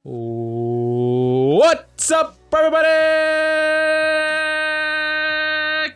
What's up, everybody?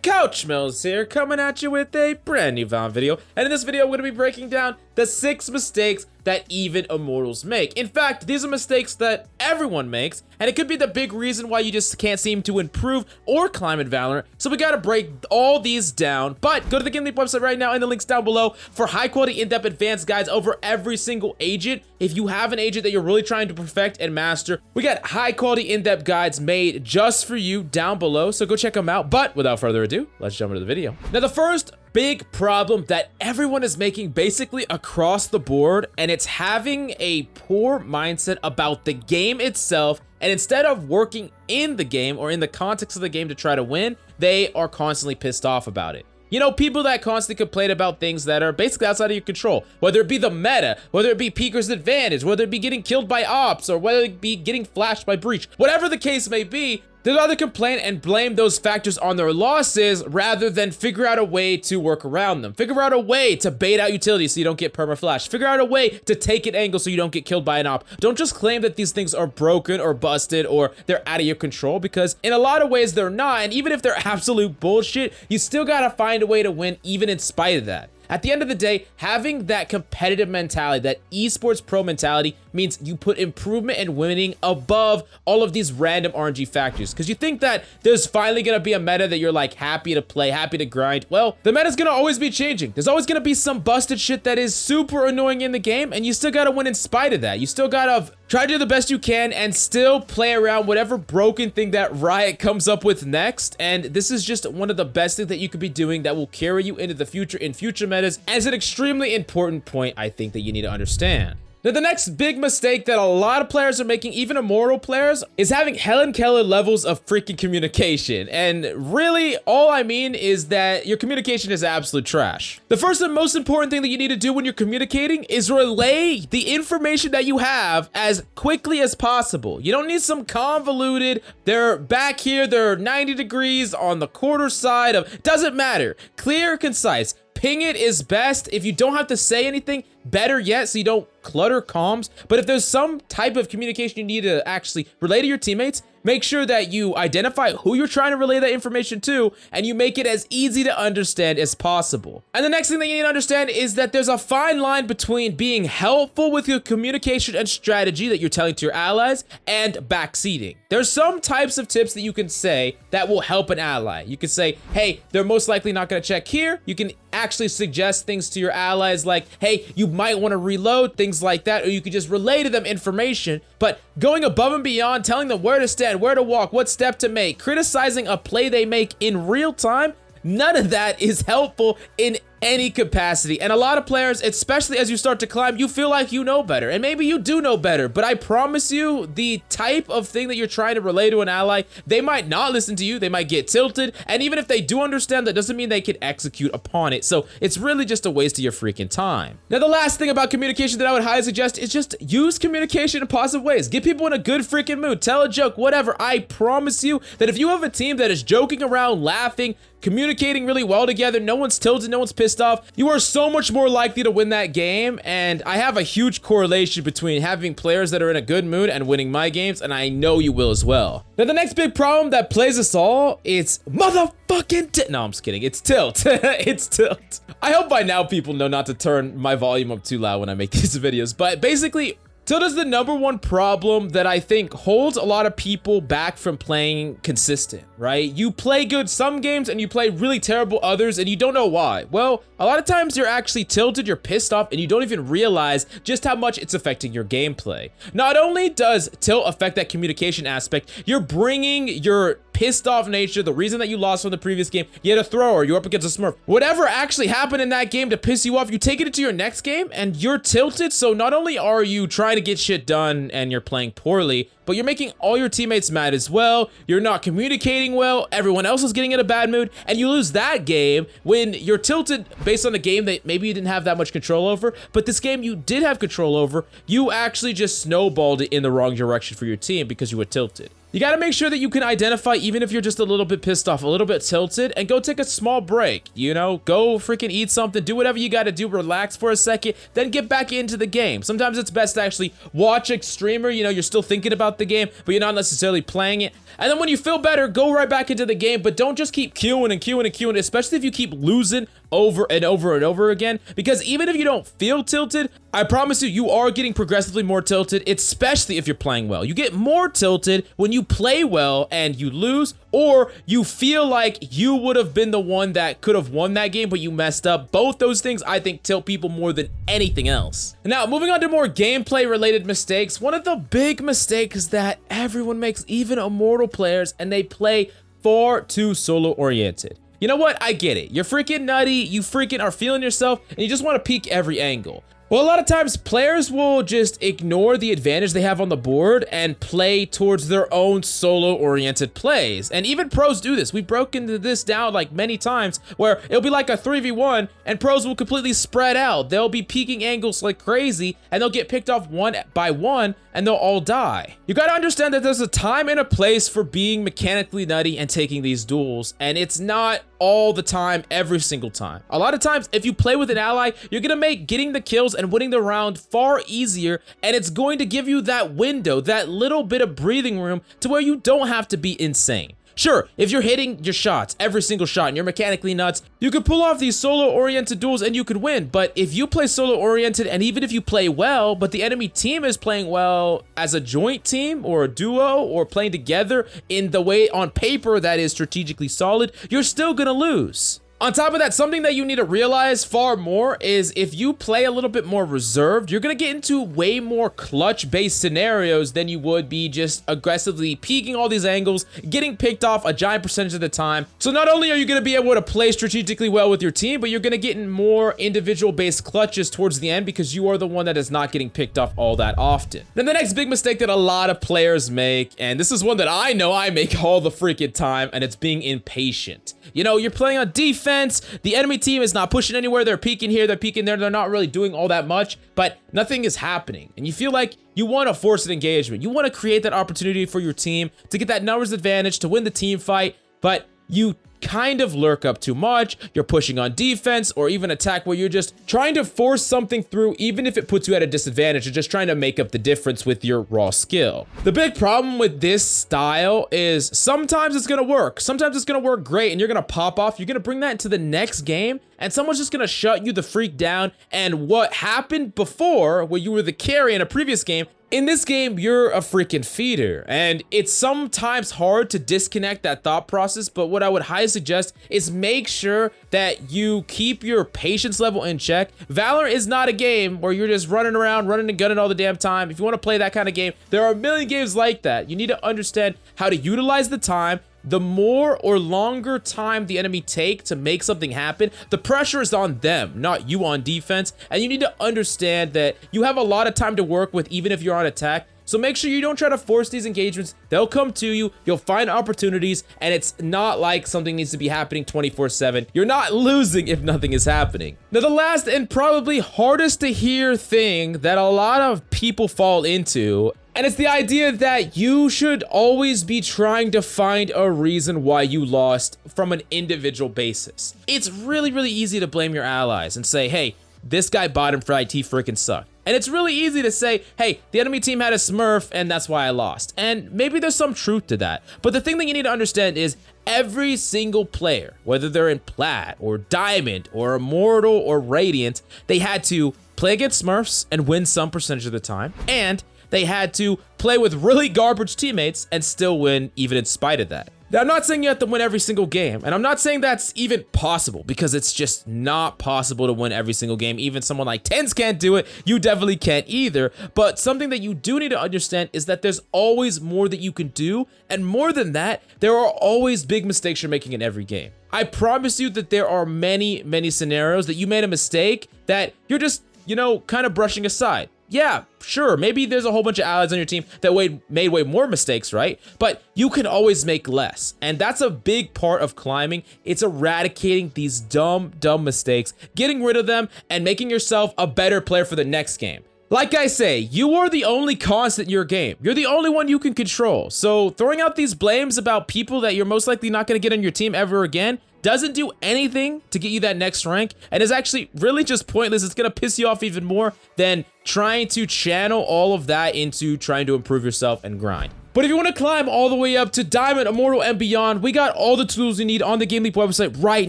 Couch Mills here, coming at you with a brand new Valorant video. And in this video, I'm going to be breaking down the 6 mistakes that even immortals make. In fact, these are mistakes that everyone makes, and it could be the big reason why you just can't seem to improve or climb in Valorant. So we gotta break all these down. But go to the GameLeap website right now, and the link's down below for high-quality, in-depth, advanced guides over every single agent. If you have an agent that you're really trying to perfect and master, we got high-quality, in-depth guides made just for you down below. So go check them out. But without further ado, let's jump into the video. Now, the first big problem that everyone is making basically across the board, and it's having a poor mindset about the game itself, and instead of working in the game or in the context of the game to try to win, they are constantly pissed off about it. You know, people that constantly complain about things that are basically outside of your control, whether it be the meta, whether it be Peeker's advantage, whether it be getting killed by ops, or whether it be getting flashed by breach, whatever the case may be, they'd rather complain and blame those factors on their losses rather than figure out a way to work around them. Figure out a way to bait out utilities so you don't get perma-flash. Figure out a way to take an angle so you don't get killed by an op. Don't just claim that these things are broken or busted or they're out of your control, because in a lot of ways they're not. And even if they're absolute bullshit, you still gotta find a way to win even in spite of that. At the end of the day, having that competitive mentality, that esports pro mentality, means you put improvement and winning above all of these random RNG factors. Because you think that there's finally going to be a meta that you're like happy to play, happy to grind. Well, the meta's going to always be changing. There's always going to be some busted shit that is super annoying in the game, and you still got to win in spite of that. You still got to try to do the best you can and still play around whatever broken thing that Riot comes up with next. And this is just one of the best things that you could be doing that will carry you into the future in future metas, as an extremely important point I think that you need to understand. Now, the next big mistake that a lot of players are making, even immortal players, is having Helen Keller levels of freaking communication. And really, all I mean is that your communication is absolute trash. The first and most important thing that you need to do when you're communicating is relay the information that you have as quickly as possible. You don't need some convoluted, they're back here, they're 90 degrees on the quarter side of, doesn't matter. Clear, concise. Ping it is best. If you don't have to say anything, better yet, so you don't clutter comms. But if there's some type of communication you need to actually relay to your teammates, make sure that you identify who you're trying to relay that information to, and you make it as easy to understand as possible. And the next thing that you need to understand is that there's a fine line between being helpful with your communication and strategy that you're telling to your allies and backseating. There's some types of tips that you can say that will help an ally. You can say, hey, they're most likely not going to check here. You can actually suggest things to your allies like, hey, you might want to reload, things like that, or you could just relay to them information. But going above and beyond, telling them where to stand, where to walk, what step to make, criticizing a play they make in real time, none of that is helpful in any capacity. And a lot of players, especially as you start to climb, you feel like you know better, and maybe you do know better, but I promise you, the type of thing that you're trying to relay to an ally, they might not listen to you, they might get tilted, and even if they do understand, that doesn't mean they can execute upon it. So it's really just a waste of your freaking time. Now, the last thing about communication that I would highly suggest is just use communication in positive ways. Get people in a good freaking mood, tell a joke, whatever. I promise you that if you have a team that is joking around, laughing, communicating really well together, no one's tilted, no one's pissed off, you are so much more likely to win that game. And I have a huge correlation between having players that are in a good mood and winning my games, and I know you will as well. Now, the next big problem that plays us all is motherfucking no, I'm just kidding. It's tilt. It's tilt. I hope by now people know not to turn my volume up too loud when I make these videos, but basically, tilt is the #1 problem that I think holds a lot of people back from playing consistent, right? You play good some games and you play really terrible others, and you don't know why. Well, a lot of times you're actually tilted, you're pissed off, and you don't even realize just how much it's affecting your gameplay. Not only does tilt affect that communication aspect, you're bringing your pissed off nature, the reason that you lost from the previous game, you had a thrower, you're up against a smurf, whatever actually happened in that game to piss you off, you take it into your next game and you're tilted. So not only are you trying to get shit done and you're playing poorly, but you're making all your teammates mad as well. You're not communicating well, everyone else is getting in a bad mood, and you lose that game when you're tilted based on a game that maybe you didn't have that much control over, but this game you did have control over. You actually just snowballed it in the wrong direction for your team because you were tilted. You gotta make sure that you can identify, even if you're just a little bit pissed off, a little bit tilted, and go take a small break, you know? Go freaking eat something, do whatever you gotta do, relax for a second, then get back into the game. Sometimes it's best to actually watch a streamer, you know, you're still thinking about the game, but you're not necessarily playing it. And then when you feel better, go right back into the game, but don't just keep queuing and queuing and queuing, especially if you keep losing over and over and over again, because even if you don't feel tilted, I promise you, you are getting progressively more tilted, especially if you're playing well. You get more tilted when you play well and you lose, or you feel like you would have been the one that could have won that game, but you messed up. Both those things, I think, tilt people more than anything else. Now, moving on to more gameplay-related mistakes, one of the big mistakes that everyone makes, even Immortal players, and they play far too solo-oriented. You know what? I get it. You're freaking nutty, you freaking are feeling yourself, and you just want to peek every angle. Well, a lot of times players will just ignore the advantage they have on the board and play towards their own solo-oriented plays. And even pros do this. We've broken this down like many times where it'll be like a 3v1 and pros will completely spread out. They'll be peeking angles like crazy and they'll get picked off one by one and they'll all die. You gotta understand that there's a time and a place for being mechanically nutty and taking these duels, and it's not all the time, every single time. A lot of times, if you play with an ally, you're gonna make getting the kills and winning the round far easier, and it's going to give you that window, that little bit of breathing room to where you don't have to be insane. Sure, if you're hitting your shots, every single shot, and you're mechanically nuts, you could pull off these solo-oriented duels and you could win. But if you play solo-oriented, and even if you play well, but the enemy team is playing well as a joint team or a duo or playing together in the way on paper that is strategically solid, you're still gonna lose. On top of that, something that you need to realize far more is if you play a little bit more reserved, you're gonna get into way more clutch-based scenarios than you would be just aggressively peeking all these angles, getting picked off a giant percentage of the time. So not only are you gonna be able to play strategically well with your team, but you're gonna get in more individual-based clutches towards the end because you are the one that is not getting picked off all that often. Then the next big mistake that a lot of players make, and this is one that I know I make all the freaking time, and it's being impatient. You know, you're playing on defense, the enemy team is not pushing anywhere, they're peeking here, they're peeking there, they're not really doing all that much, but nothing is happening. And you feel like you want to force an engagement. You want to create that opportunity for your team to get that numbers advantage, to win the team fight, but you kind of lurk up too much, you're pushing on defense or even attack where you're just trying to force something through even if it puts you at a disadvantage. You're just trying to make up the difference with your raw skill. The big problem with this style is sometimes it's gonna work. Sometimes it's gonna work great and you're gonna pop off. You're gonna bring that into the next game and someone's just gonna shut you the freak down. And what happened before, where you were the carry in a previous game, in this game, you're a freaking feeder, and it's sometimes hard to disconnect that thought process, but what I would highly suggest is make sure that you keep your patience level in check. Valorant is not a game where you're just running around, running and gunning all the damn time. If you want to play that kind of game, there are a million games like that. You need to understand how to utilize the time. The more or longer time the enemy take to make something happen, the pressure is on them, not you on defense. And you need to understand that you have a lot of time to work with even if you're on attack. So make sure you don't try to force these engagements. They'll come to you, you'll find opportunities, and it's not like something needs to be happening 24/7. You're not losing if nothing is happening. Now, the last and probably hardest to hear thing that a lot of people fall into, and it's the idea that you should always be trying to find a reason why you lost from an individual basis. It's really, really easy to blame your allies and say, hey, this guy bottom fried, he freaking sucked. And it's really easy to say, hey, the enemy team had a smurf and that's why I lost. And maybe there's some truth to that. But the thing that you need to understand is every single player, whether they're in Plat or Diamond or Immortal or Radiant, they had to play against smurfs and win some percentage of the time. And they had to play with really garbage teammates and still win even in spite of that. Now, I'm not saying you have to win every single game, and I'm not saying that's even possible, because it's just not possible to win every single game. Even someone like Tens can't do it. You definitely can't either. But something that you do need to understand is that there's always more that you can do, and more than that, there are always big mistakes you're making in every game. I promise you that there are many, many scenarios that you made a mistake that you're just, you know, kind of brushing aside. Yeah, sure, maybe there's a whole bunch of allies on your team that made way more mistakes, right? But you can always make less. And that's a big part of climbing. It's eradicating these dumb mistakes, getting rid of them, and making yourself a better player for the next game. Like I say, you are the only constant in your game. You're the only one you can control. So throwing out these blames about people that you're most likely not going to get on your team ever again doesn't do anything to get you that next rank, and is actually really just pointless. It's going to piss you off even more than trying to channel all of that into trying to improve yourself and grind. But if you want to climb all the way up to Diamond, Immortal, and beyond, we got all the tools you need on the GameLeap website right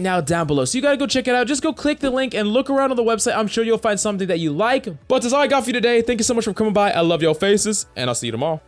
now down below. So you gotta go check it out. Just go click the link and look around on the website. I'm sure you'll find something that you like. But that's all I got for you today. Thank you so much for coming by. I love your faces, and I'll see you tomorrow.